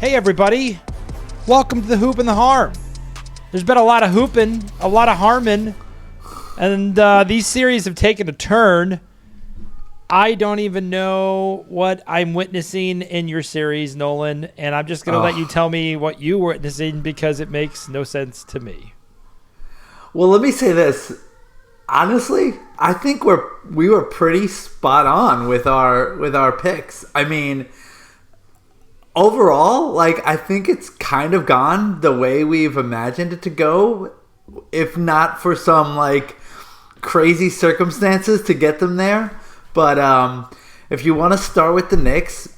Hey everybody, welcome to the Hoop and the Harm. There's been a lot of hooping, a lot of harming, and these series have taken a turn. I don't even know what I'm witnessing in your series, Nolan, and I'm just going to let you tell me what you were witnessing because it makes no sense to me. Well, let me say this. Honestly, I think we were pretty spot on with our picks. I mean, overall, I think it's kind of gone the way we've imagined it to go, if not for some crazy circumstances to get them there. But if you want to start with the Knicks,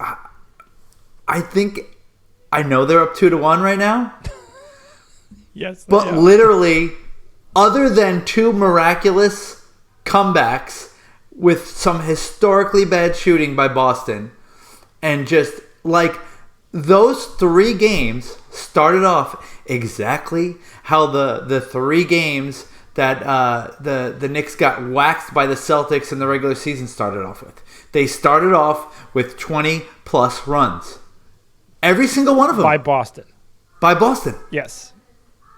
I know they're up 2-1 right now. Yes, but literally, other than two miraculous comebacks with some historically bad shooting by Boston, and just those three games started off exactly how the three games that the Knicks got waxed by the Celtics in the regular season started off with. They started off with 20-plus runs. Every single one of them. By Boston. By Boston. Yes.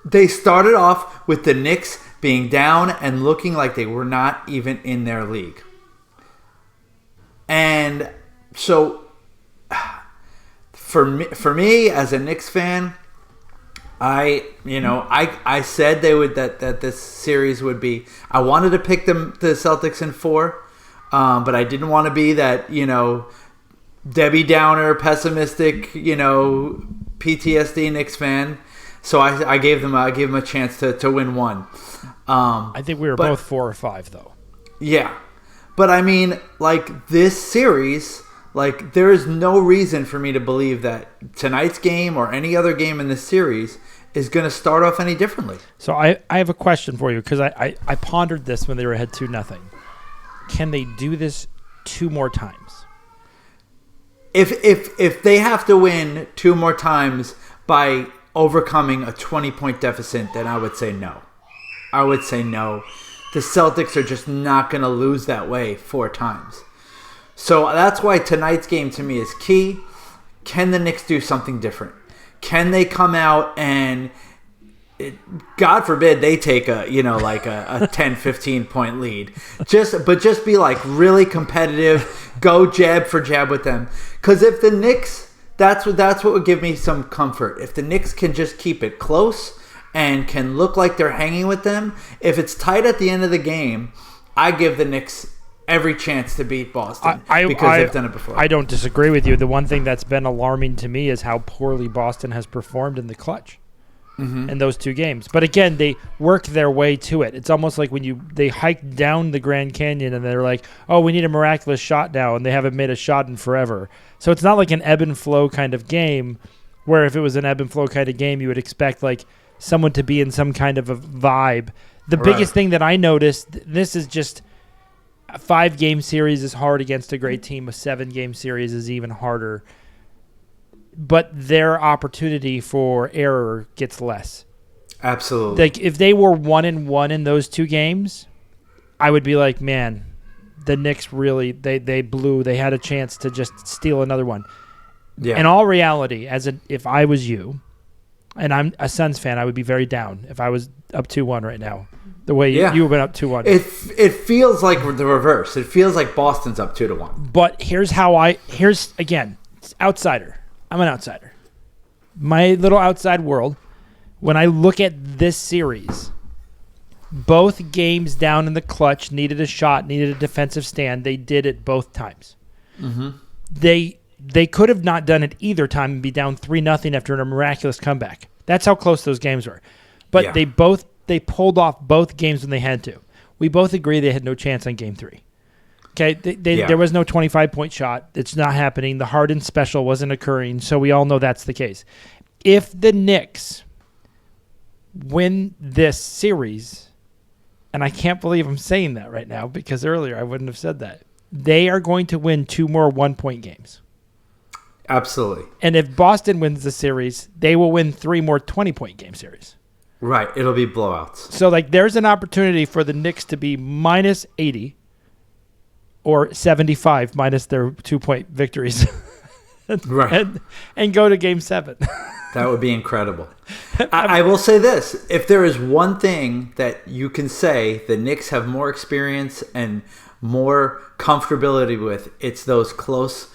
They started off with the Knicks being down and looking like they were not even in their league. And so for me as a Knicks fan, I said that this series would be. I wanted to pick the Celtics in 4, but I didn't want to be that Debbie Downer, pessimistic PTSD Knicks fan. So I gave them a chance to win 1. I think we were both 4 or 5 though. Yeah, but I mean, this series. There is no reason for me to believe that tonight's game or any other game in this series is going to start off any differently. So I have a question for you because I pondered this when they were ahead 2-0. Can they do this 2 more times? If they have to win 2 more times by overcoming a 20-point deficit, then I would say no. I would say no. The Celtics are just not going to lose that way 4 times. So that's why tonight's game to me is key. Can the Knicks do something different? Can they come out and, God forbid, they take a 10, 15 point lead. Just be really competitive. Go jab for jab with them. Because if the Knicks, that's what would give me some comfort. If the Knicks can just keep it close and can look like they're hanging with them, if it's tight at the end of the game, I give the Knicks every chance to beat Boston because they've done it before. I don't disagree with you. The one thing that's been alarming to me is how poorly Boston has performed in the clutch in those 2 games. But again, they work their way to it. It's almost like when they hike down the Grand Canyon and they're like, oh, we need a miraculous shot now, and they haven't made a shot in forever. So it's not like an ebb and flow kind of game where if it was an ebb and flow kind of game, you would expect someone to be in some kind of a vibe. The biggest thing that I noticed, this is just – a 5-game series is hard against a great team. A 7-game series is even harder. But their opportunity for error gets less. Absolutely. If they were 1-1 in those 2 games, I would be like, man, the Knicks really they blew. They had a chance to just steal another one. Yeah. In all reality, if I was you, and I'm a Suns fan, I would be very down if I was up 2-1 right now. The way you went up 2-1. It feels like the reverse. It feels like Boston's up 2-1. But here's again, outsider. I'm an outsider. My little outside world, when I look at this series, both games down in the clutch needed a shot, needed a defensive stand. They did it both times. Mm-hmm. They could have not done it either time and be down 3-0 after a miraculous comeback. That's how close those games were. But they pulled off both games when they had to. We both agree they had no chance on Game 3. Okay, there was no 25-point shot. It's not happening. The Harden special wasn't occurring, so we all know that's the case. If the Knicks win this series, and I can't believe I'm saying that right now because earlier I wouldn't have said that, they are going to win 2 more 1-point games. Absolutely. And if Boston wins the series, they will win 3 more 20-point game series. Right. It'll be blowouts. So, there's an opportunity for the Knicks to be minus 80 or 75 minus their 2-point victories. Right. and go to Game 7. That would be incredible. I will say this. If there is one thing that you can say the Knicks have more experience and more comfortability with, it's those close,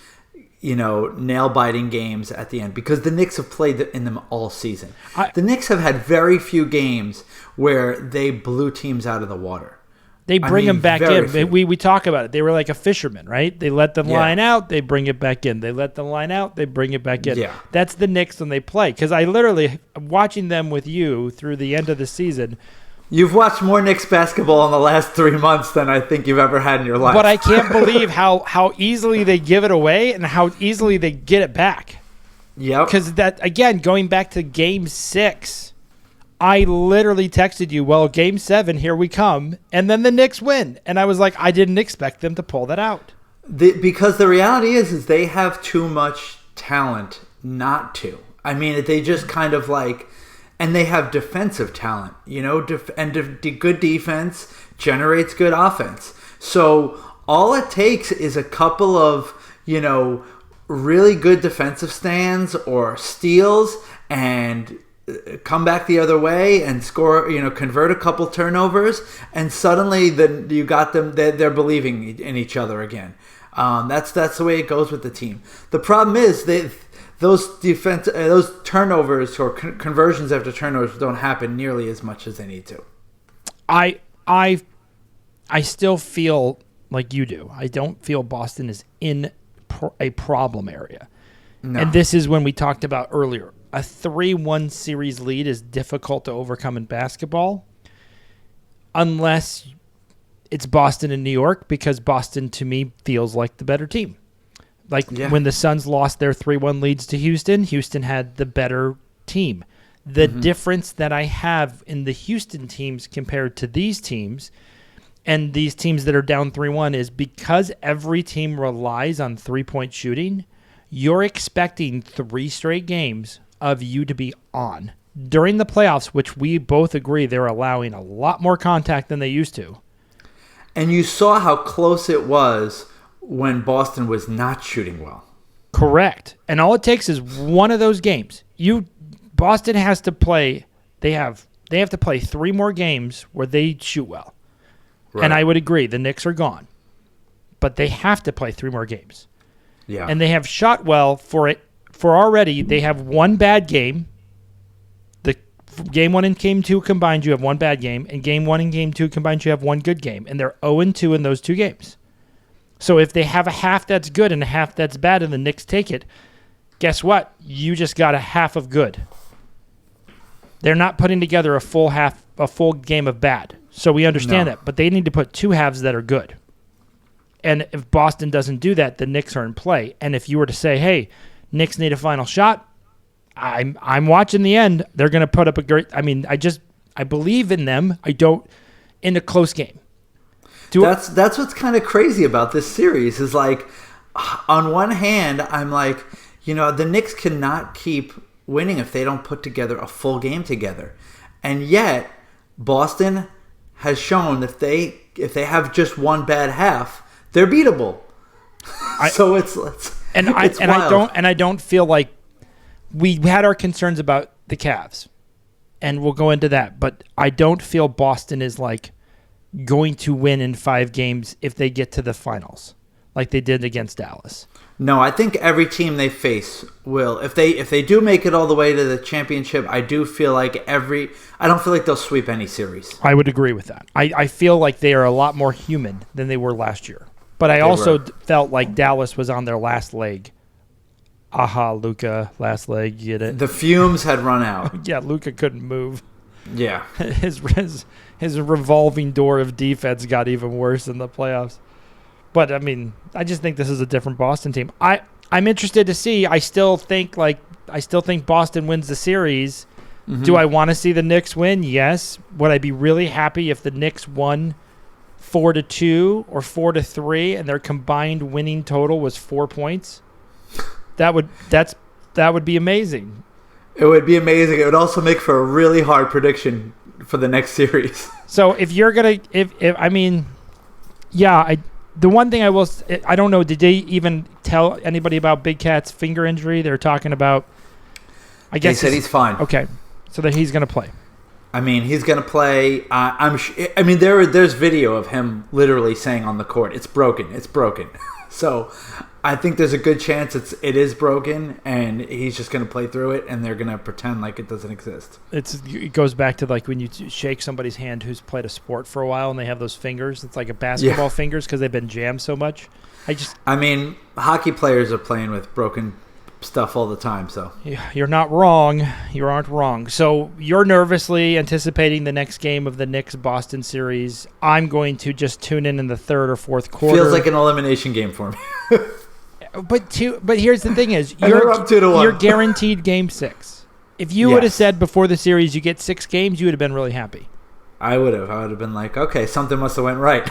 nail-biting games at the end. Because the Knicks have played in them all season. The Knicks have had very few games where they blew teams out of the water. They bring them back in. We talk about it. They were like a fisherman, right? They let the line out, they bring it back in. They let the line out, they bring it back in. Yeah. That's the Knicks when they play. Because I literally, watching them with you through the end of the season. You've watched more Knicks basketball in the last 3 months than I think you've ever had in your life. But I can't believe how easily they give it away and how easily they get it back. Yep. Because that, again, going back to Game 6, I literally texted you, well, Game 7, here we come. And then the Knicks win. And I was like, I didn't expect them to pull that out. Because the reality is they have too much talent not to. I mean, they just kind of like, and they have defensive talent, good defense generates good offense. So all it takes is a couple of, really good defensive stands or steals and come back the other way and score, convert a couple turnovers, and suddenly you got them. They're believing in each other again. That's the way it goes with the team. The problem is those turnovers or conversions after turnovers don't happen nearly as much as they need to. I still feel like you do. I don't feel Boston is in a problem area. No. And this is when we talked about earlier. A 3-1 series lead is difficult to overcome in basketball unless it's Boston and New York, because Boston, to me, feels like the better team. When the Suns lost their 3-1 leads to Houston, Houston had the better team. The difference that I have in the Houston teams compared to these teams and these teams that are down 3-1 is because every team relies on three-point shooting, you're expecting 3 straight games of you to be on. During the playoffs, which we both agree they're allowing a lot more contact than they used to. And you saw how close it was when Boston was not shooting well. Correct. And all it takes is one of those games. Boston has to play, they have to play 3 more games where they shoot well. Right. And I would agree, the Knicks are gone. But they have to play 3 more games. Yeah. And they have shot well for already, they have one bad game. The Game 1 and Game 2 combined, you have one bad game. And Game 1 and Game 2 combined, you have one good game. And they're 0-2 in those 2 games. So if they have a half that's good and a half that's bad and the Knicks take it, guess what? You just got a half of good. They're not putting together a full game of bad. So we understand that. But they need to put 2 halves that are good. And if Boston doesn't do that, the Knicks are in play. And if you were to say, hey, Knicks need a final shot, I'm watching the end. They're going to put up a great... I mean, I believe in them. I don't... In a close game. That's what's kind of crazy about this series is like, on one hand, I'm like, the Knicks cannot keep winning if they don't put together a full game together. And yet, Boston has shown that if they have just one bad half, they're beatable. So it's wild. I don't feel like we had our concerns about the Cavs, and we'll go into that. But I don't feel Boston is like going to win in 5 games if they get to the finals, like they did against Dallas. No, I think every team they face will. If they do make it all the way to the championship, I do feel like I don't feel like they'll sweep any series. I would agree with that. I feel like they are a lot more human than they were last year. But I also felt like Dallas was on their last leg. Aha, Luka, last leg, you get it? The fumes had run out. Yeah, Luka couldn't move. Yeah. His revolving door of defense got even worse in the playoffs. But, I mean, I just think this is a different Boston team. I'm interested to see. I still think Boston wins the series. Mm-hmm. Do I want to see the Knicks win? Yes. Would I be really happy if the Knicks won 4-2 or 4-3 and their combined winning total was 4 points? That would be amazing. It would be amazing. It would also make for a really hard prediction for the next series. So if you're gonna, The one thing I don't know, did they even tell anybody about Big Cat's finger injury? They're talking about, I guess. They said he's fine. Okay, so that he's going to play. I mean, he's going to play. I mean, there's video of him literally saying on the court, "It's broken. It's broken." So I think there's a good chance it is broken, and he's just going to play through it, and they're going to pretend like it doesn't exist. It goes back to like when you shake somebody's hand who's played a sport for a while, and they have those fingers. It's like a basketball fingers because they've been jammed so much. I mean, hockey players are playing with broken stuff all the time, so you're not wrong. You aren't wrong. So you're nervously anticipating the next game of the Knicks Boston series. I'm going to just tune in the third or fourth quarter. Feels like an elimination game for me. But here's the thing: is you're guaranteed Game 6. If you would have said before the series you get 6 games, you would have been really happy. I would have been like, okay, something must have went right.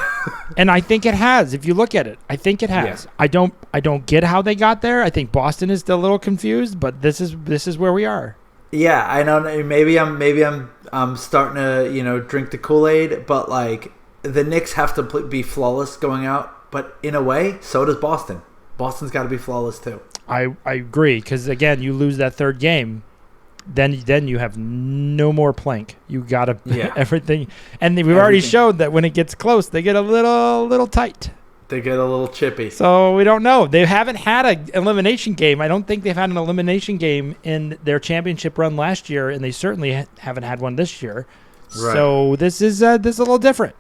And I think it has. If you look at it, I think it has. Yeah. I don't get how they got there. I think Boston is still a little confused, but this is where we are. Yeah, I know. Maybe I'm starting to drink the Kool-Aid, but like the Knicks have to be flawless going out. But in a way, so does Boston. Boston's got to be flawless too. I agree because again, you lose that third game. Then you have no more plank. You got to everything. And we've already showed that when it gets close, they get a little tight. They get a little chippy. So we don't know. They haven't had an elimination game. I don't think they've had an elimination game in their championship run last year, and they certainly haven't had one this year. Right. So this is a little different.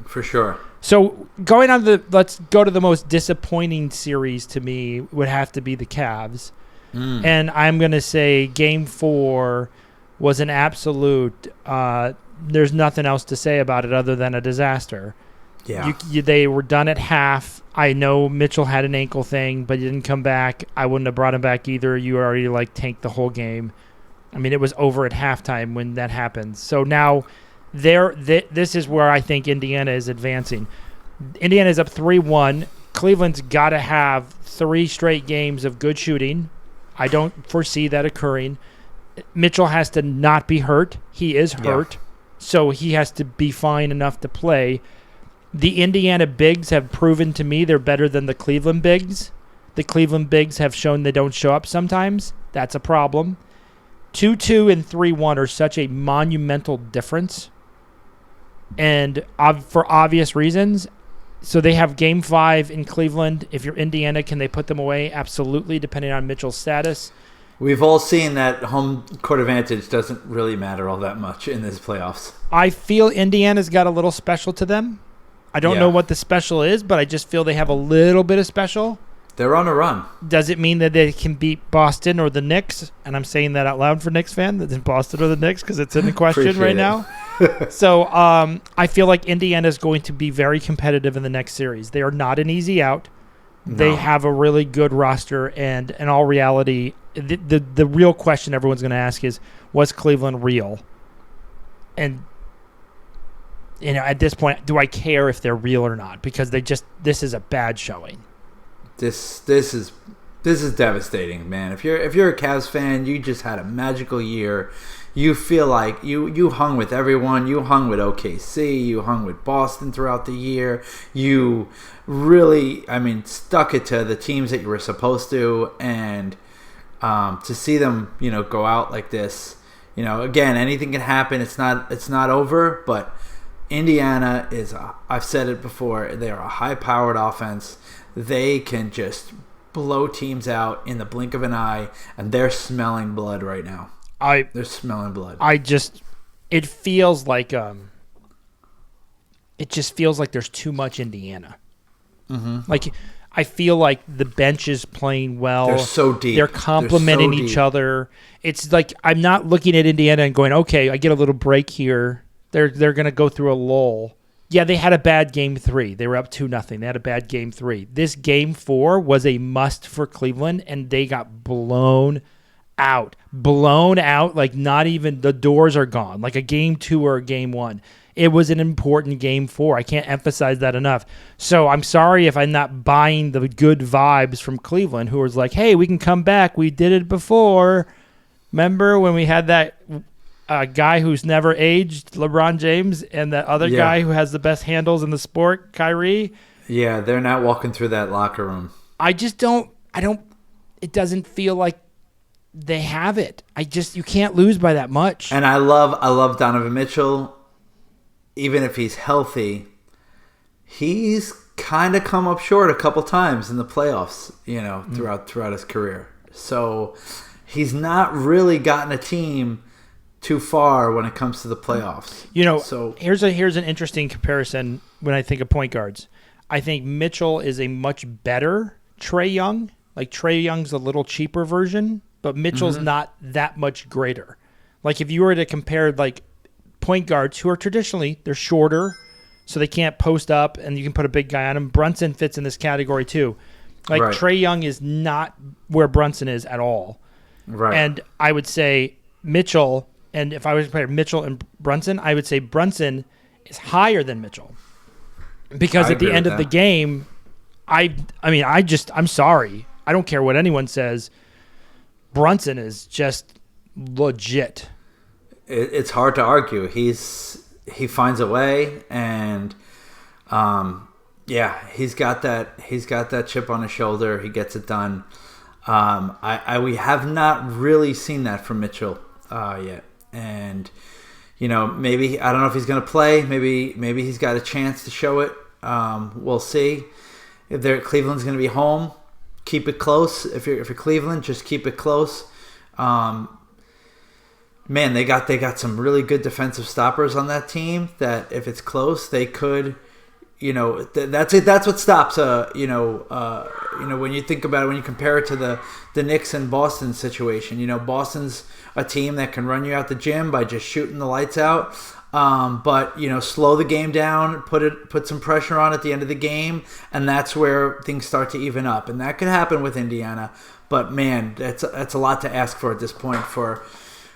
For sure. So going on let's go to the most disappointing series to me would have to be the Cavs. And I'm going to say Game 4 was an absolute there's nothing else to say about it other than a disaster. Yeah. They were done at half. I know Mitchell had an ankle thing, but he didn't come back. I wouldn't have brought him back either. You already tanked the whole game. I mean, it was over at halftime when that happened. So now this is where I think Indiana is advancing. Indiana's up 3-1. Cleveland's got to have 3 straight games of good shooting. I don't foresee that occurring. Mitchell has to not be hurt. He is hurt, so he has to be fine enough to play. The Indiana bigs have proven to me they're better than the Cleveland bigs. The Cleveland bigs have shown they don't show up sometimes. That's a problem. 2-2 and 3-1 are such a monumental difference, and for obvious reasons. So they have Game 5 in Cleveland. If you're Indiana, can they put them away? Absolutely, depending on Mitchell's status. We've all seen that home court advantage doesn't really matter all that much in this playoffs. I feel Indiana's got a little special to them. I don't know what the special is, but I just feel they have a little bit of special. They're on a run. Does it mean that they can beat Boston or the Knicks? And I'm saying that out loud for Knicks fan, that it's Boston or the Knicks because it's in the question right now. So I feel like Indiana is going to be very competitive in the next series. They are not an easy out. No. They have a really good roster, and in all reality, the real question everyone's going to ask is, was Cleveland real? And at this point, do I care if they're real or not? Because this is a bad showing. This is devastating, man. If you're a Cavs fan, you just had a magical year. You feel like you hung with everyone. You hung with OKC. You hung with Boston throughout the year. You really, stuck it to the teams that you were supposed to. And to see them, go out like this, again, anything can happen. It's not over. But Indiana I've said it before, they are a high-powered offense. They can just blow teams out in the blink of an eye, and they're smelling blood right now. They're smelling blood. It feels like there's too much Indiana. Mm-hmm. Like I feel like the bench is playing well. They're so deep. They're complementing each other. It's like I'm not looking at Indiana and going, okay, I get a little break here. They're going to go through a lull. Yeah, they had a bad Game 3. They were up 2-0. They had a bad Game 3. This Game 4 was a must for Cleveland, and they got blown out. Like not even the doors are gone. Like a Game 2 or a Game 1. It was an important Game 4. I can't emphasize that enough. So I'm sorry if I'm not buying the good vibes from Cleveland, who was like, hey, we can come back. We did it before. Remember when we had that guy who's never aged, LeBron James, and that other guy who has the best handles in the sport, Kyrie? Yeah, they're not walking through that locker room. I just don't. It doesn't feel like they have it. You can't lose by that much. And I love Donovan Mitchell. Even if he's healthy, he's kind of come up short a couple times in the playoffs, throughout his career. So he's not really gotten a team too far when it comes to the playoffs. So here's an interesting comparison when I think of point guards. I think Mitchell is a much better Trae Young. Like Trae Young's a little cheaper version, but Mitchell's not that much greater. Like if you were to compare like point guards who are traditionally, they're shorter, so they can't post up, and you can put a big guy on them. Brunson fits in this category too. Like right. Trae Young is not where Brunson is at all. Right. And I would say Mitchell, and if I was to compare Mitchell and Brunson, I would say Brunson is higher than Mitchell. Because at the end of the game, I'm sorry. I don't care what anyone says. Brunson is just legit. It's hard to argue. He finds a way, and he's got that chip on his shoulder. He gets it done. We have not really seen that from Mitchell yet, and maybe I don't know if he's going to play. Maybe he's got a chance to show it. We'll see. If Cleveland's going to be home, keep it close. If you're Cleveland, just keep it close. Man, they got some really good defensive stoppers on that team. That if it's close, they could. That's it. That's what stops. When you think about it, when you compare it to the Knicks and Boston situation, Boston's a team that can run you out the gym by just shooting the lights out. But slow the game down, put some pressure on at the end of the game, and that's where things start to even up. And that could happen with Indiana. But man, that's a lot to ask for at this point for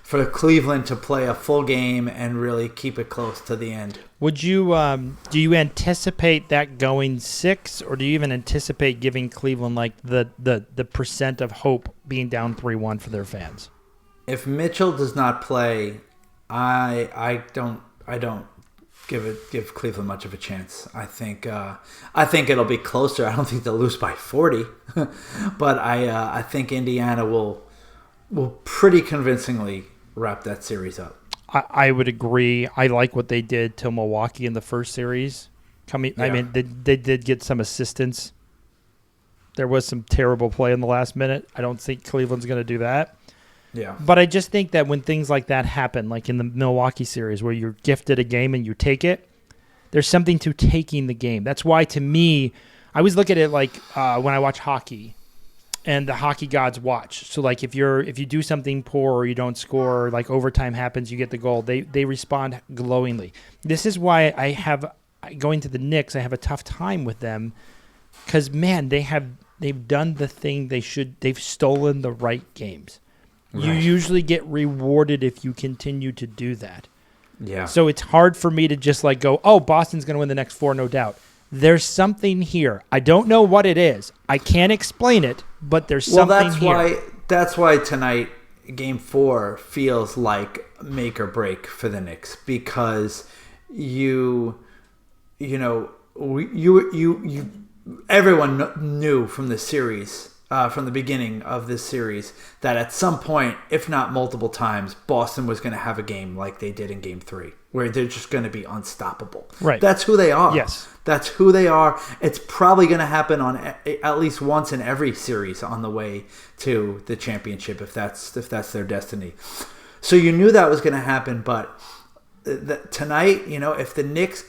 Cleveland to play a full game and really keep it close to the end. Would you do you anticipate that going 6, or do you even anticipate giving Cleveland like the percent of hope being down 3-1 for their fans? If Mitchell does not play, I don't give Cleveland much of a chance. I think it'll be closer. I don't think they'll lose by 40, but I think Indiana will pretty convincingly wrap that series up. I would agree. I like what they did to Milwaukee in the first series. They did get some assistance. There was some terrible play in the last minute. I don't think Cleveland's going to do that. Yeah. But I just think that when things like that happen, like in the Milwaukee series where you're gifted a game and you take it, there's something to taking the game. That's why, to me, I always look at it like when I watch hockey and the hockey gods watch. So like if you do something poor or you don't score, like overtime happens, you get the goal, they respond glowingly. This is why going to the Knicks, I have a tough time with them because, man, they've done the thing they should. They've stolen the right games. Right. You usually get rewarded if you continue to do that. Yeah. So it's hard for me to just like go, oh, Boston's going to win the next 4, no doubt. There's something here. I don't know what it is. I can't explain it, but there's something here. That's why tonight, Game 4 feels like make or break for the Knicks because everyone knew from the series. From the beginning of this series, that at some point, if not multiple times, Boston was going to have a game like they did in Game 3, where they're just going to be unstoppable. Right. That's who they are. Yes. That's who they are. It's probably going to happen on at least once in every series on the way to the championship, if that's their destiny. So you knew that was going to happen, but tonight, if the Knicks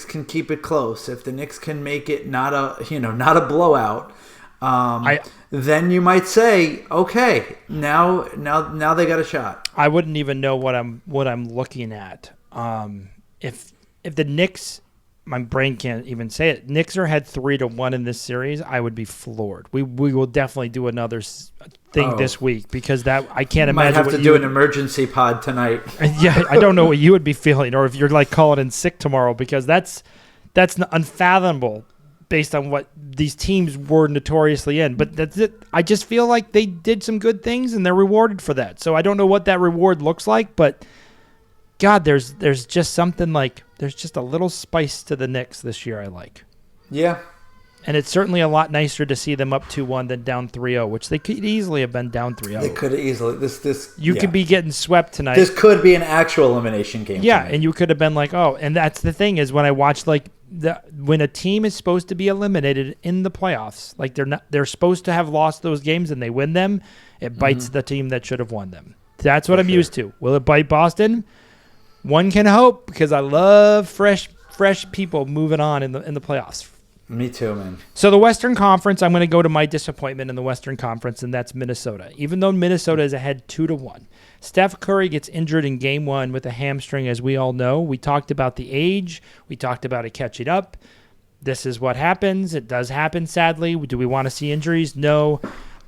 can keep it close, if the Knicks can make it not a blowout. Then you might say, okay, now they got a shot. I wouldn't even know what I'm looking at. If the Knicks, my brain can't even say it. Knicks are ahead 3-1 in this series. I would be floored. We will definitely do another thing this week because that I can't imagine. Might have to do an emergency pod tonight. Yeah, I don't know what you would be feeling, or if you're like calling in sick tomorrow because that's unfathomable. Based on what these teams were notoriously in. But that's it. I just feel like they did some good things and they're rewarded for that. So I don't know what that reward looks like, but God, there's just something like there's just a little spice to the Knicks this year I like. Yeah. And it's certainly a lot nicer to see them up 2-1 than down 3-0, which they could easily have been down 3-0. They could have easily. You could be getting swept tonight. This could be an actual elimination game. Yeah, tonight. and you could have been like, oh, and that's the thing is when I watch when a team is supposed to be eliminated in the playoffs, like they're supposed to have lost those games and they win them, it bites the team that should have won them. That's what I'm used to. Will it bite Boston? One can hope because I love fresh people moving on in the playoffs. Me too, man. So the Western Conference, I'm going to go to my disappointment in the Western Conference, and that's Minnesota. Even though Minnesota is ahead 2-1. Steph Curry gets injured in Game 1 with a hamstring, as we all know. We talked about the age. We talked about it catching up. This is what happens. It does happen, sadly. Do we want to see injuries? No.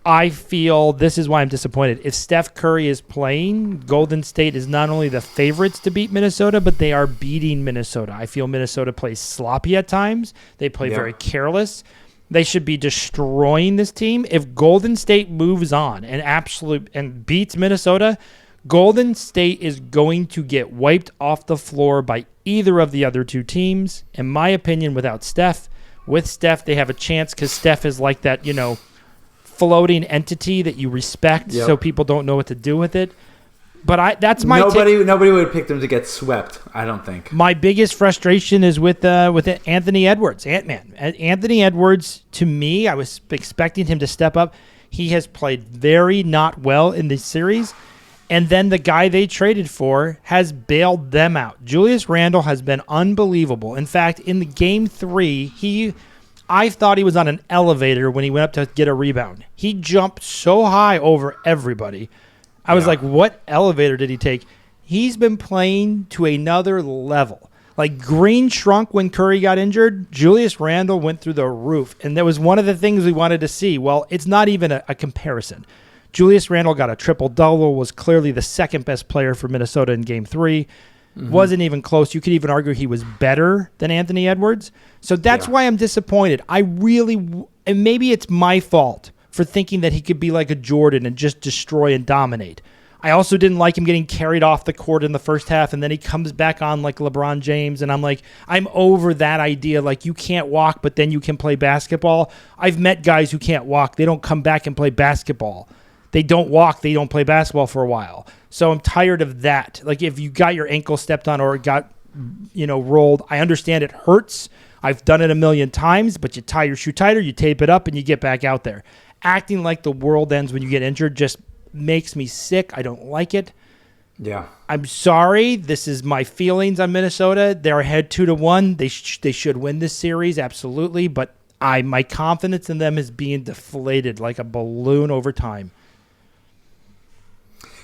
I feel this is why I'm disappointed. If Steph Curry is playing, Golden State is not only the favorites to beat Minnesota, but they are beating Minnesota. I feel Minnesota plays sloppy at times. They play very careless. They should be destroying this team. If Golden State moves on and beats Minnesota, Golden State is going to get wiped off the floor by either of the other two teams. In my opinion, without Steph. With Steph, they have a chance because Steph is like that, floating entity that you respect, so people don't know what to do with it. But that's my nobody would have picked him to get swept. I don't think. My biggest frustration is with Anthony Edwards, Ant-Man. Anthony Edwards, to me, I was expecting him to step up. He has played very not well in this series, and then the guy they traded for has bailed them out. Julius Randall has been unbelievable. In fact, in the Game 3, I thought he was on an elevator when he went up to get a rebound. He jumped so high over everybody. I was like, what elevator did he take? He's been playing to another level. Like Green shrunk when Curry got injured. Julius Randle went through the roof. And that was one of the things we wanted to see. Well, it's not even a comparison. Julius Randle got a triple-double, was clearly the second best player for Minnesota in Game 3. Wasn't even close. You could even argue he was better than Anthony Edwards. So that's why I'm disappointed. And maybe it's my fault for thinking that he could be like a Jordan and just destroy and dominate. I also didn't like him getting carried off the court in the first half, and then he comes back on like LeBron James, and I'm like, I'm over that idea. Like, you can't walk, but then you can play basketball. I've met guys who can't walk. They don't come back and play basketball. They don't walk. They don't play basketball for a while. So I'm tired of that. Like, if you got your ankle stepped on or it got, rolled, I understand it hurts. I've done it a million times, but you tie your shoe tighter, you tape it up, and you get back out there. Acting like the world ends when you get injured just makes me sick. I don't like it. Yeah. I'm sorry. This is my feelings on Minnesota. They're ahead 2-1. They should win this series, absolutely. But my confidence in them is being deflated like a balloon over time.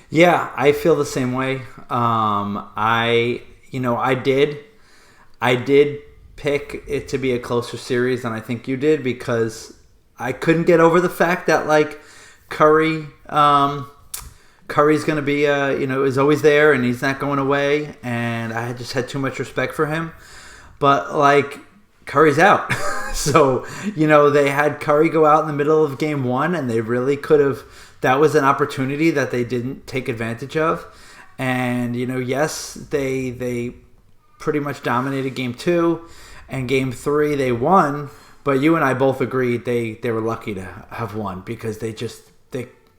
Yeah, I feel the same way. I did pick it to be a closer series than I think you did because I couldn't get over the fact that like Curry's going to be is always there and he's not going away, and I just had too much respect for him. But like Curry's out. So, they had Curry go out in the middle of Game 1 and they really could have. That was an opportunity that they didn't take advantage of. And, yes, they pretty much dominated Game 2. And Game 3, they won. But you and I both agreed they were lucky to have won because they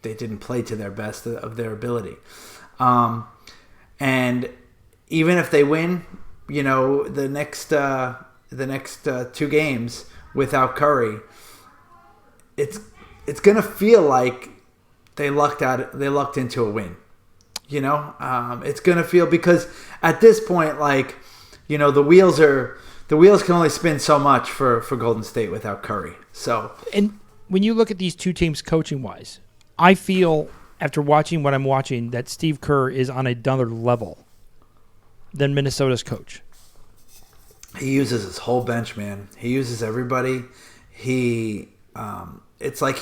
didn't play to their best of their ability. And even if they win, the next 2 games without Curry, it's going to feel like they lucked into a win. It's going to feel because at this point, like, the wheels can only spin so much for Golden State without Curry. So, and when you look at these two teams coaching wise, I feel after watching what I'm watching that Steve Kerr is on another level than Minnesota's coach. He uses his whole bench, man. He uses everybody. It's like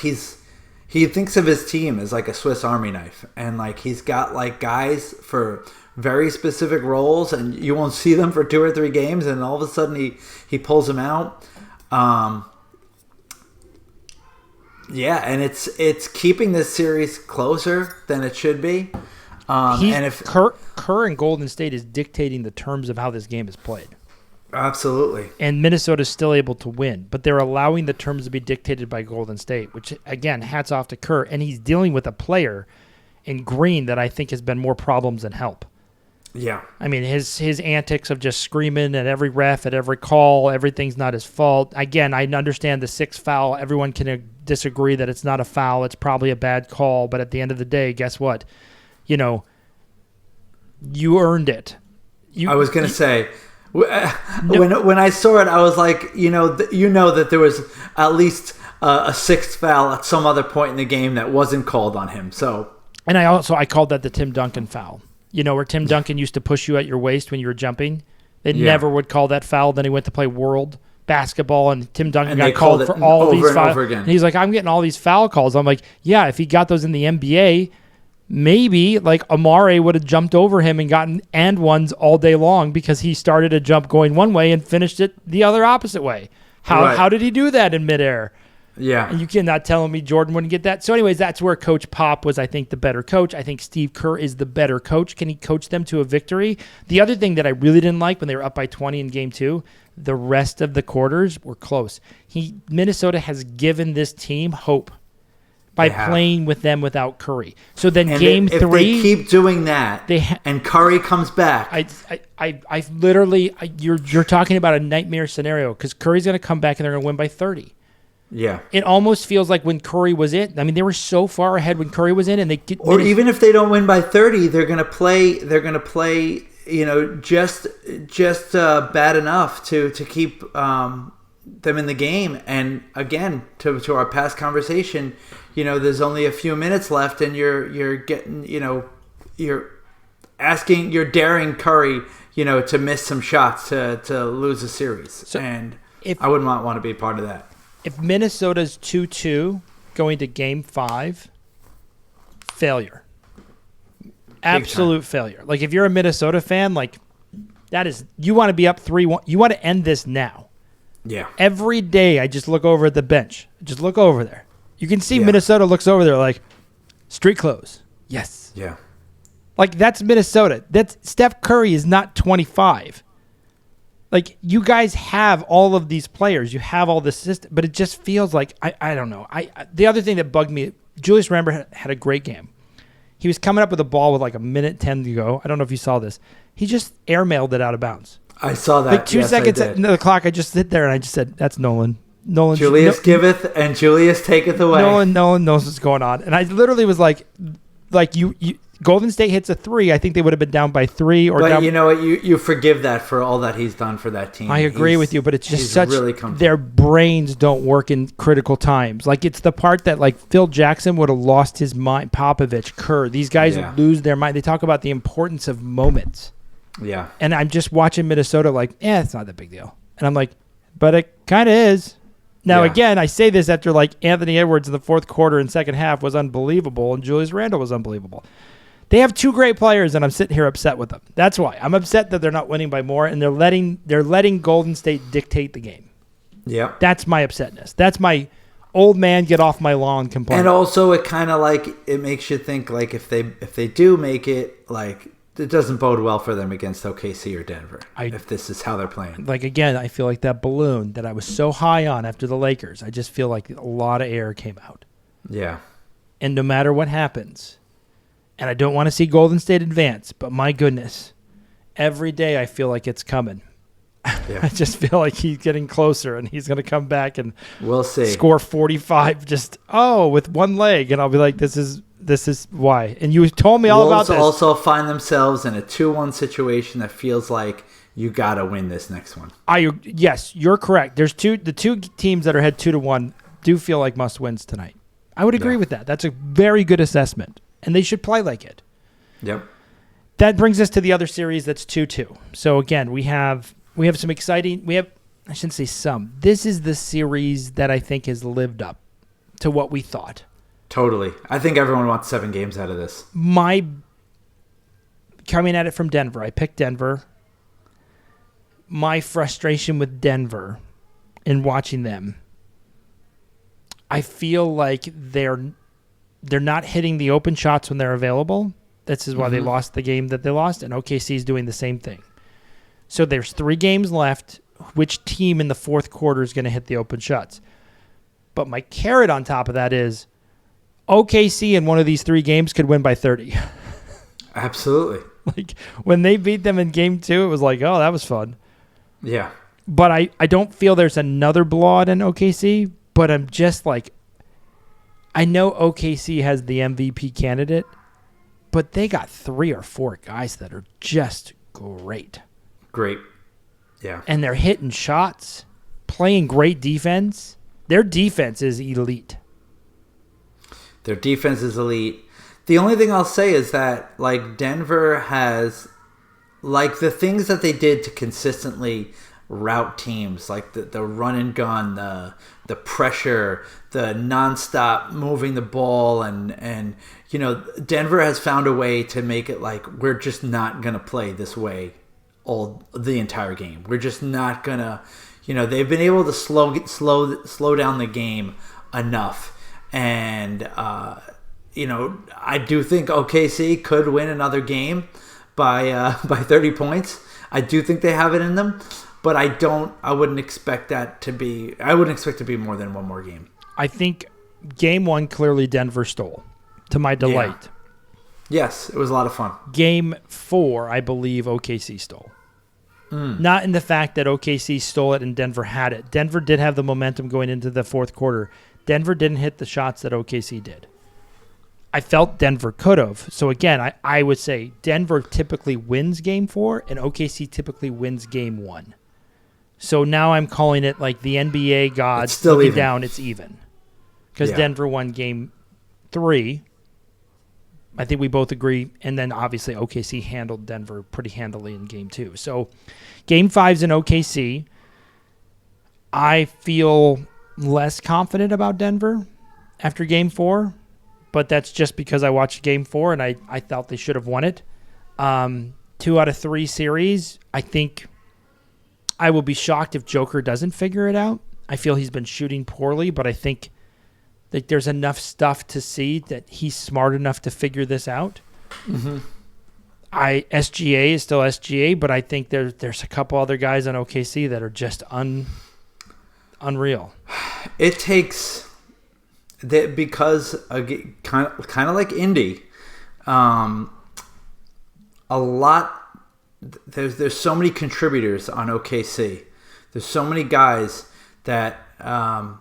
he thinks of his team as like a Swiss Army knife, and like he's got like guys for very specific roles, and you won't see them for 2 or 3 games, and all of a sudden he pulls them out. And it's keeping this series closer than it should be. And if Kerr and Golden State is dictating the terms of how this game is played. Absolutely. And Minnesota's still able to win, but they're allowing the terms to be dictated by Golden State, which, again, hats off to Kerr. And he's dealing with a player in Green that I think has been more problems than help. Yeah. I mean, his antics of just screaming at every ref, at every call, everything's not his fault. Again, I understand the sixth foul. Everyone can disagree that it's not a foul. It's probably a bad call. But at the end of the day, guess what? You earned it. I was going to say, when I saw it, I was like, that there was at least a sixth foul at some other point in the game that wasn't called on him. So, and I called that the Tim Duncan foul. Where Tim Duncan used to push you at your waist when you were jumping. They never would call that foul. Then he went to play World Basketball, and Tim Duncan got called for all these fouls. And he's like, I'm getting all these foul calls. I'm like, yeah, if he got those in the NBA, maybe like Amare would have jumped over him and gotten and ones all day long because he started a jump going one way and finished it the other opposite way. How did he do that in midair? Yeah. And you cannot tell me Jordan wouldn't get that. So anyways, that's where Coach Pop was, I think, the better coach. I think Steve Kerr is the better coach. Can he coach them to a victory? The other thing that I really didn't like when they were up by 20 in Game 2, the rest of the quarters were close. Minnesota has given this team hope by playing with them without Curry. So then Game 3... If they keep doing that and Curry comes back... I literally... You're talking about a nightmare scenario because Curry's going to come back and they're going to win by 30. Yeah, it almost feels like when Curry was in. I mean, they were so far ahead when Curry was in, and even if they don't win by 30, they're going to play. They're going to play. Just bad enough to keep them in the game. And again, to our past conversation, there's only a few minutes left, and you're getting, you're daring Curry, to miss some shots to lose a series, and I wouldn't want to be a part of that. If Minnesota's 2-2 going to Game 5, failure. Absolute failure. Like, if you're a Minnesota fan, like, that is, you want to be up 3-1. You want to end this now. Yeah. Every day I just look over at the bench. Just look over there. You can see Minnesota looks over there like, street clothes. Yes. Yeah. Like, that's Minnesota. That's Steph Curry is not 25. Like, you guys have all of these players. You have all this system, but it just feels like, I don't know. The other thing that bugged me, Julius Randall had a great game. He was coming up with a ball with like a minute 10 to go. I don't know if you saw this. He just airmailed it out of bounds. I saw that. Like 2 seconds into the clock, I just sit there and I just said, that's Nolan. Julius giveth and Julius taketh away. Nolan knows what's going on. And I literally was like you Golden State hits a 3, I think they would have been down by 3. But you know what? You forgive that for all that he's done for that team. I agree with you, but it's just really their brains don't work in critical times. Like, it's the part that, like, Phil Jackson would have lost his mind, Popovich, Kerr. These guys lose their mind. They talk about the importance of moments. Yeah. And I'm just watching Minnesota like, it's not that big deal. And I'm like, but it kind of is. Now, again, I say this after, like, Anthony Edwards in the fourth quarter and second half was unbelievable, and Julius Randle was unbelievable. They have 2 great players, and I'm sitting here upset with them. That's why. I'm upset that they're not winning by more, and they're letting Golden State dictate the game. Yeah. That's my upsetness. That's my old man get off my lawn complaint. And also, it kind of like it makes you think like if they do make it, like it doesn't bode well for them against OKC or Denver if this is how they're playing. Like, again, I feel like that balloon that I was so high on after the Lakers. I just feel like a lot of air came out. Yeah. And no matter what happens. And I don't want to see Golden State advance, but my goodness, every day I feel like it's coming. Yeah. I just feel like he's getting closer, and he's going to come back and we'll see. Score 45 with one leg, and I'll be like, this is why. And you told me all about this. Also find themselves in a 2-1 situation that feels like you got to win this next one. Yes, you're correct. There's the two teams that are ahead 2-1 do feel like must wins tonight. I would agree with that. That's a very good assessment. And they should play like it. Yep. That brings us to the other series that's 2-2. So again, we have some exciting. I shouldn't say some. This is the series that I think has lived up to what we thought. Totally. I think everyone wants 7 games out of this. Coming at it from Denver, I picked Denver. My frustration with Denver in watching them, I feel like they're not hitting the open shots when they're available. This is why they lost the game that they lost, and OKC is doing the same thing. So there's 3 games left. which team in the fourth quarter is going to hit the open shots. But my carrot on top of that is OKC in one of these 3 games could win by 30. Absolutely. Like when they beat them in game 2, it was like, oh, that was fun. Yeah. But I don't feel there's another blowout in OKC, but I'm just like, I know OKC has the MVP candidate, but they got 3 or 4 guys that are just great. Great. Yeah. And they're hitting shots, playing great defense. Their defense is elite. Their defense is elite. The only thing I'll say is that, like, Denver has, like, the things that they did to consistently route teams, like the run and gun, the pressure, the nonstop moving the ball, and you know, Denver has found a way to make it like we're just not gonna play this way the entire game. We're just not gonna, you know, they've been able to slow down the game enough, and you know, I do think OKC could win another game by 30 points. I do think they have it in them. But I wouldn't expect to be more than one more game. I think game 1 clearly Denver stole, to my delight. Yeah. Yes, it was a lot of fun. Game 4, I believe OKC stole. Not in the fact that OKC stole it and Denver had it. Denver did have the momentum going into the fourth quarter. Denver didn't hit the shots that OKC did. I felt Denver could have. So again, I would say Denver typically wins game 4 and OKC typically wins game 1. So now I'm calling it like the NBA gods looking down, it's even. Because Denver won game 3. I think we both agree. And then obviously OKC handled Denver pretty handily in game 2. So game 5's in OKC. I feel less confident about Denver after game 4. But that's just because I watched game 4 and I thought they should have won it. 2 out of 3 series, I think I will be shocked if Joker doesn't figure it out. I feel he's been shooting poorly, but I think that there's enough stuff to see that he's smart enough to figure this out. Mm-hmm. SGA is still SGA, but I think there's a couple other guys on OKC that are just unreal. It takes that because kind of like Indy, a lot. There's so many contributors on OKC. There's so many guys that are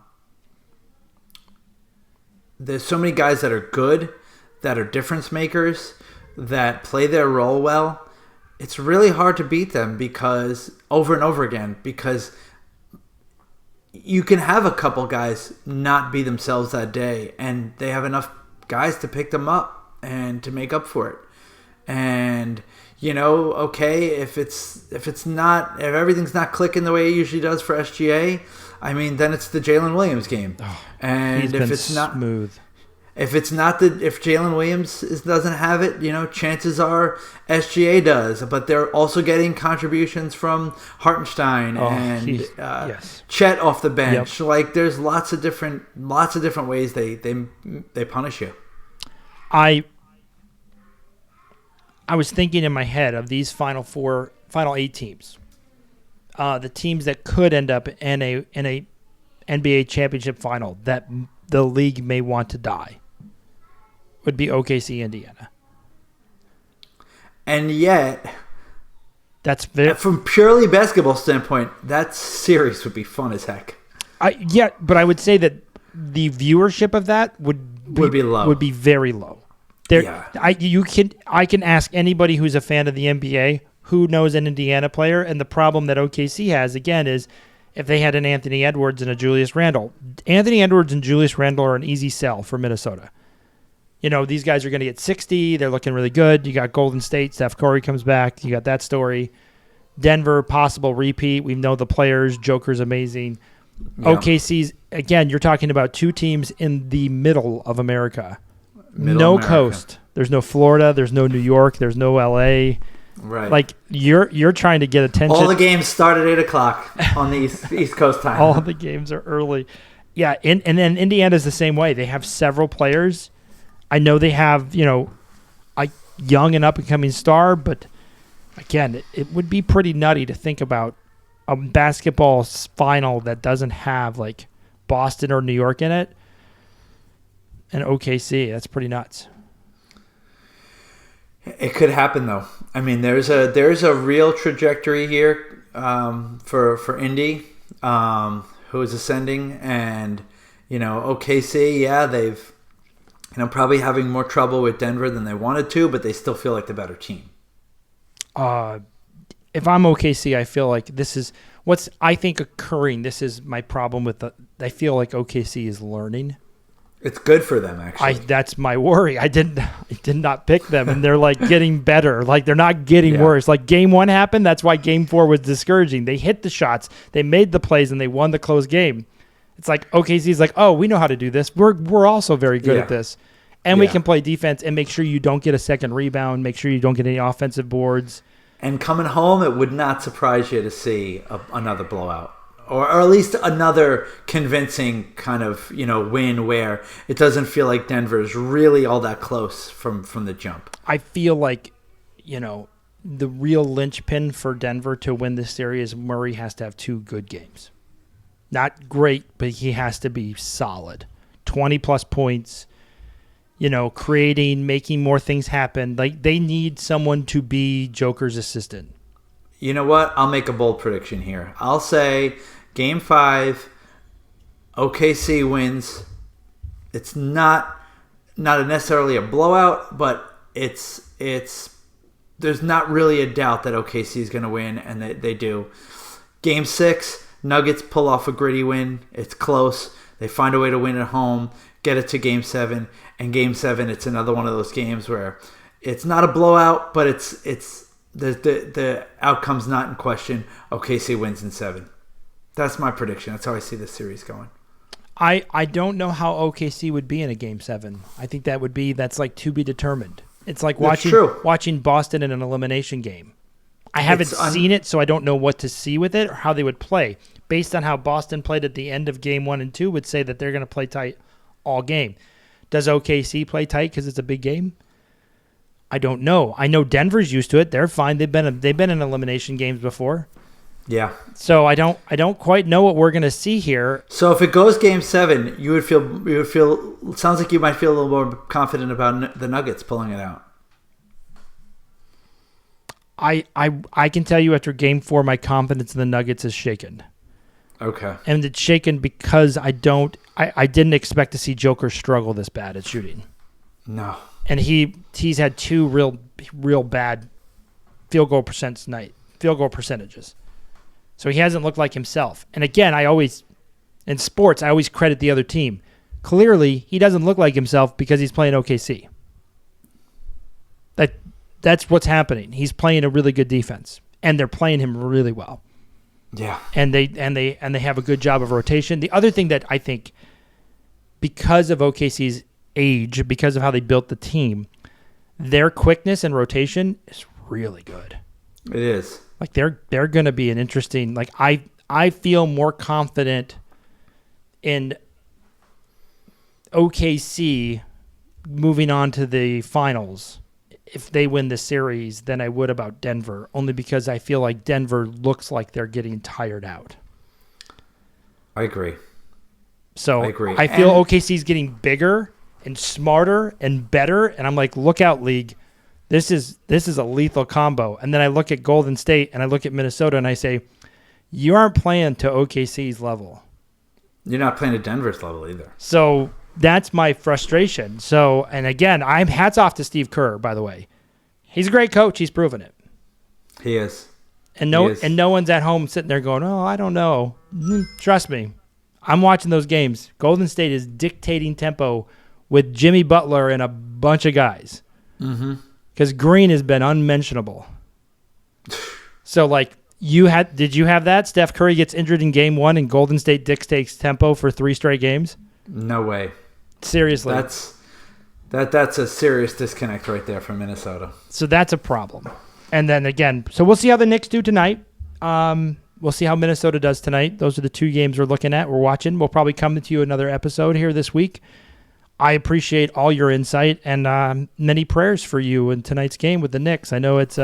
good, that are difference makers, that play their role well. It's really hard to beat them because over and over again, because you can have a couple guys not be themselves that day, and they have enough guys to pick them up and to make up for it. And you know, okay, if everything's not clicking the way it usually does for SGA, I mean, then it's the Jalen Williams game. And if it's not smooth, if Jalen Williams doesn't have it, you know, chances are SGA does. But they're also getting contributions from Hartenstein and Chet off the bench. Yep. Like there's lots of different ways they punish you. I was thinking in my head of these final 8 teams, the teams that could end up in a NBA championship final that the league may want to die would be OKC, Indiana, and yet that's from purely basketball standpoint, that series would be fun as heck. But I would say that the viewership of that would be low. Would be very low. I can ask anybody who's a fan of the NBA who knows an Indiana player, and the problem that OKC has, again, is if they had an Anthony Edwards and a Julius Randle. Anthony Edwards and Julius Randle are an easy sell for Minnesota. You know, these guys are going to get 60. They're looking really good. You got Golden State. Steph Curry comes back. You got that story. Denver, possible repeat. We know the players. Joker's amazing. Yeah. OKC's, again, you're talking about 2 teams in the middle of America. No coast. There's no Florida. There's no New York. There's no LA. Right. Like you're trying to get attention. All the games start at 8:00 on the East Coast time. All the games are early. Yeah, and then Indiana's the same way. They have several players. I know they have, you know, a young and up and coming star, but again, it would be pretty nutty to think about a basketball final that doesn't have like Boston or New York in it, and OKC. That's pretty nuts. It could happen though. I mean, there's a real trajectory here for Indy, who is ascending, and OKC. Yeah, they've probably having more trouble with Denver than they wanted to, but they still feel like the better team. If I'm OKC, I feel like this is what's I think occurring. This is my problem with I feel like OKC is learning. It's good for them, actually. That's my worry. I did not pick them, and they're like getting better. Like they're not getting worse. Like game 1 happened. That's why game 4 was discouraging. They hit the shots, they made the plays, and they won the close game. It's like OKC's like, oh, we know how to do this. We're also very good at this, and we can play defense and make sure you don't get a second rebound. Make sure you don't get any offensive boards. And coming home, it would not surprise you to see another blowout. Or at least another convincing kind of win where it doesn't feel like Denver is really all that close from the jump. I feel like the real linchpin for Denver to win this series is Murray has to have 2 good games. Not great, but he has to be solid. 20-plus points, creating, making more things happen. Like they need someone to be Joker's assistant. You know what? I'll make a bold prediction here. I'll say Game 5, OKC wins. It's not necessarily a blowout, but it's there's not really a doubt that OKC is going to win, and they do. Game 6, Nuggets pull off a gritty win. It's close. They find a way to win at home, get it to Game 7, and Game 7, it's another one of those games where it's not a blowout, but it's the outcome's not in question. OKC wins in 7. That's my prediction. That's how I see this series going. I don't know how OKC would be in a Game 7. I think that's like to be determined. It's like watching Boston in an elimination game. I haven't seen it, so I don't know what to see with it or how they would play. Based on how Boston played at the end of Game 1 and 2, would say that they're going to play tight all game. Does OKC play tight because it's a big game? I don't know. I know Denver's used to it. They're fine. They've been in elimination games before. Yeah. So I don't quite know what we're going to see here. So if it goes Game 7, you would feel. It sounds like you might feel a little more confident about the Nuggets pulling it out. I can tell you after Game 4, my confidence in the Nuggets is shaken. Okay. And it's shaken because I didn't expect to see Joker struggle this bad at shooting. No. And he's had 2 real bad field goal percentages. So he hasn't looked like himself. And again, in sports, I always credit the other team. Clearly, he doesn't look like himself because he's playing OKC. That's what's happening. He's playing a really good defense, and they're playing him really well. Yeah. And they have a good job of rotation. The other thing that I think, because of OKC's age, because of how they built the team, their quickness and rotation is really good. It is. Like they're going to be an interesting. Like I feel more confident in OKC moving on to the finals if they win the series than I would about Denver, only because I feel like Denver looks like they're getting tired out. I agree. So I feel OKC's getting bigger and smarter and better, and I'm like, look out, league. This is a lethal combo. And then I look at Golden State and I look at Minnesota and I say, you aren't playing to OKC's level. You're not playing to Denver's level either. So that's my frustration. So, and again, I'm hats off to Steve Kerr, by the way. He's a great coach. He's proven it. He is. And no one's at home sitting there going, oh, I don't know. Trust me. I'm watching those games. Golden State is dictating tempo with Jimmy Butler and a bunch of guys. Mm-hmm. Because Green has been unmentionable. So, like, did you have that? Steph Curry gets injured in Game 1 and Golden State dictates tempo for 3 straight games? No way. Seriously. That's a serious disconnect right there from Minnesota. So that's a problem. And then again, so we'll see how the Knicks do tonight. We'll see how Minnesota does tonight. Those are the 2 games we're looking at. We're watching. We'll probably come to you another episode here this week. I appreciate all your insight and many prayers for you in tonight's game with the Knicks. I know it's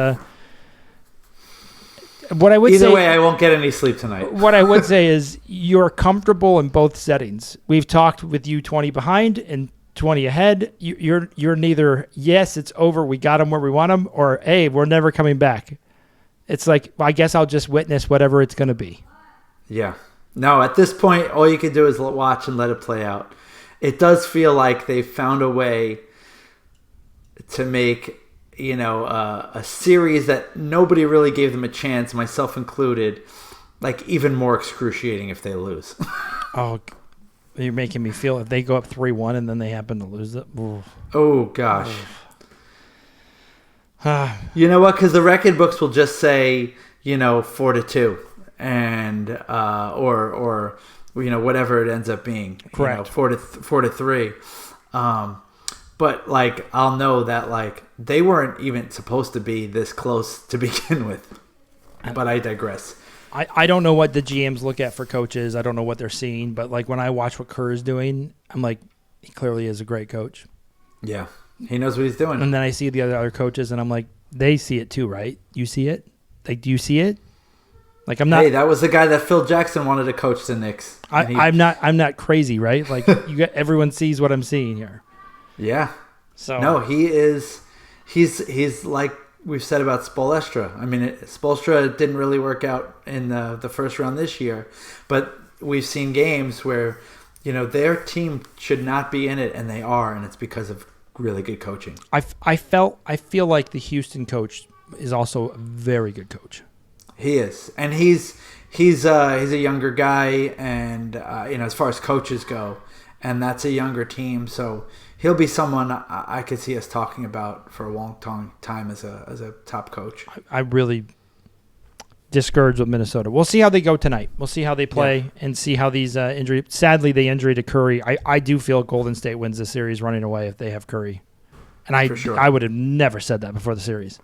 What I would Either say, way, I won't get any sleep tonight. What I would say is you're comfortable in both settings. We've talked with you 20 behind and 20 ahead. You're neither, yes, it's over, we got them where we want them, or, hey, we're never coming back. It's like, I guess I'll just witness whatever it's going to be. Yeah. No, at this point, all you can do is watch and let it play out. It does feel like they found a way to make, a series that nobody really gave them a chance, myself included, like even more excruciating if they lose. Oh, you're making me feel if they go up 3-1 and then they happen to lose it. Ooh. Oh, gosh. You know what? Because the record books will just say, 4-2, and or whatever it ends up being. Correct. 4-3. But like I'll know that like they weren't even supposed to be this close to begin with. But I digress. I don't know what the GMs look at for coaches. I don't know what they're seeing. But like when I watch what Kerr is doing, I'm like, he clearly is a great coach. Yeah. He knows what he's doing. And then I see the other coaches, and I'm like, they see it too, right? You see it? Like, do you see it? Like, I'm not. Hey, that was the guy that Phil Jackson wanted to coach the Knicks. I'm not crazy, right? Like, everyone sees what I'm seeing here. Yeah. So no, he is. He's like we've said about Spoelstra. I mean, Spoelstra didn't really work out in the first round this year, but we've seen games where their team should not be in it, and they are, and it's because of really good coaching. I feel like the Houston coach is also a very good coach. He is, and he's a younger guy, and as far as coaches go, and that's a younger team, so he'll be someone I could see us talking about for a long time as a top coach. I really discouraged with Minnesota. We'll see how they go tonight. We'll see how they play and see how these injury. Sadly, the injury to Curry. I do feel Golden State wins the series running away if they have Curry, and I would have never said that before the series,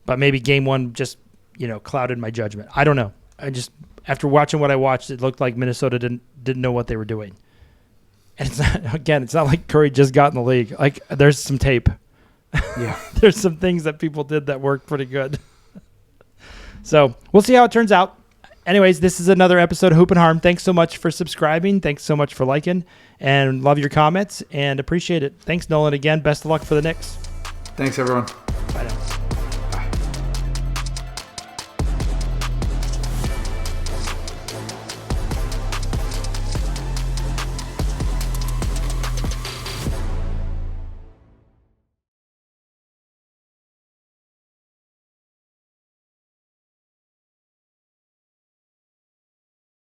but maybe game one just clouded my judgment. I don't know. I just after watching what I watched, it looked like Minnesota didn't know what they were doing. And it's not like Curry just got in the league. Like there's some tape. Yeah, there's some things that people did that worked pretty good. So we'll see how it turns out. Anyways, this is another episode of Hoop and Harm. Thanks so much for subscribing. Thanks so much for liking, and love your comments and appreciate it. Thanks, Nolan. Again, best of luck for the Knicks. Thanks, everyone. Bye now.